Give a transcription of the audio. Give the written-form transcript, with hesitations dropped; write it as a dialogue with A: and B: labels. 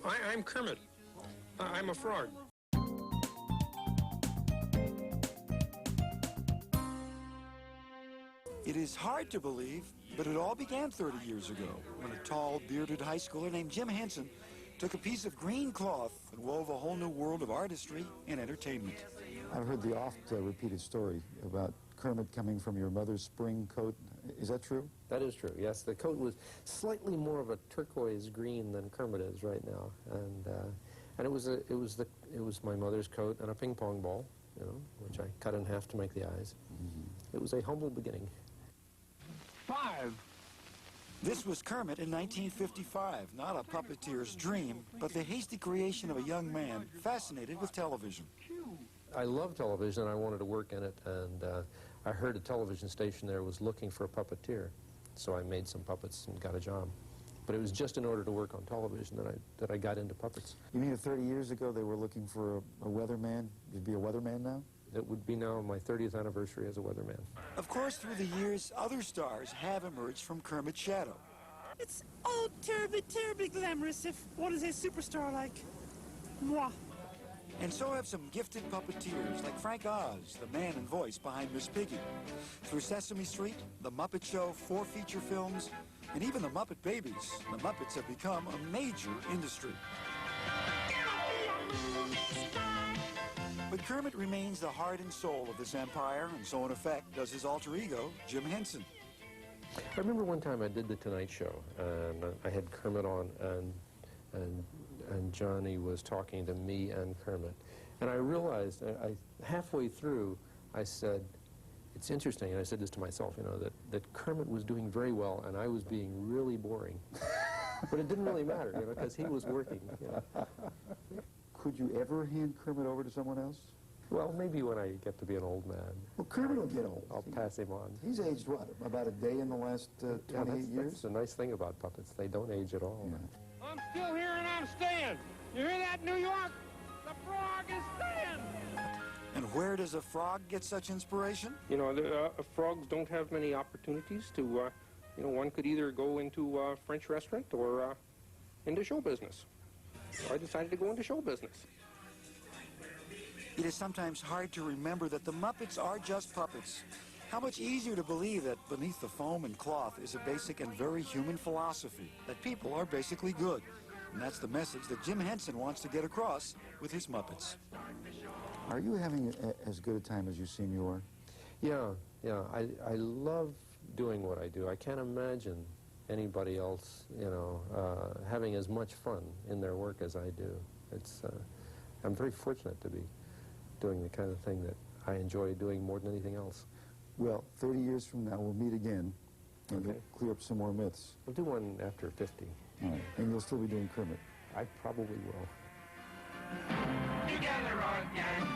A: I'm Kermit. I'm a frog.
B: It is hard to believe, but it all began 30 years ago when a tall, bearded high schooler named Jim Henson took a piece of green cloth and wove a whole new world of artistry and entertainment.
C: I've heard the oft-repeated story about Kermit coming from your mother's spring coat. Is that true?
D: That is true, yes. The coat was slightly more of a turquoise green than Kermit is right now. And it was my mother's coat and a ping pong ball, you know, which I cut in half to make the eyes. Mm-hmm. It was a humble beginning.
B: 5. This was Kermit in 1955, not a puppeteer's dream, but the hasty creation of a young man fascinated with television.
D: I love television. I wanted to work in it, and I heard a television station there was looking for a puppeteer. So I made some puppets and got a job. But it was just in order to work on television that I got into puppets.
C: You mean 30 years ago they were looking for a weatherman? You'd be a weatherman now?
D: It would be now my 30th anniversary as a weatherman.
B: Of course, through the years, other stars have emerged from Kermit's shadow.
E: It's all terribly, terribly glamorous if one is a superstar like moi.
B: And so have some gifted puppeteers like Frank Oz, the man and voice behind Miss Piggy. Through Sesame Street, The Muppet Show, 4 feature films, and even the Muppet Babies, the Muppets have become a major industry. But Kermit remains the heart and soul of this empire, and so in effect does his alter ego, Jim Henson.
D: I remember one time I did The Tonight Show, and I had Kermit on, and Johnny was talking to me and Kermit. And I realized, halfway through, I said, it's interesting, and I said this to myself, you know, that Kermit was doing very well, and I was being really boring. But it didn't really matter, you know, because he was working. You know.
C: Could you ever hand Kermit over to someone else?
D: Well, maybe when I get to be an old man.
C: Well, Kermit will get old.
D: I'll pass him on.
C: He's aged, what, about a day in the last 28 years?
D: That's the nice thing about puppets. They don't age at all.
C: Yeah.
A: I'm still here and I'm staying. You hear that, New York? The frog is staying.
B: And where does a frog get such inspiration?
A: You know, frogs don't have many opportunities to, you know, one could either go into a French restaurant or into show business. So I decided to go into show business.
B: It is sometimes hard to remember that the Muppets are just puppets. How much easier to believe that beneath the foam and cloth is a basic and very human philosophy, that people are basically good. And that's the message that Jim Henson wants to get across with his Muppets.
C: Are you having as good a time as you seem you are?
D: Yeah. I love doing what I do. I can't imagine anybody else, you know, having as much fun in their work as I do. I'm very fortunate to be doing the kind of thing that I enjoy doing more than anything else.
C: Well, 30 years from now, we'll meet again, and
D: Okay.
C: we'll clear up some more myths.
D: We'll do one after 50.
C: All right. And you'll still be doing Kermit.
D: I probably will.
F: Together again.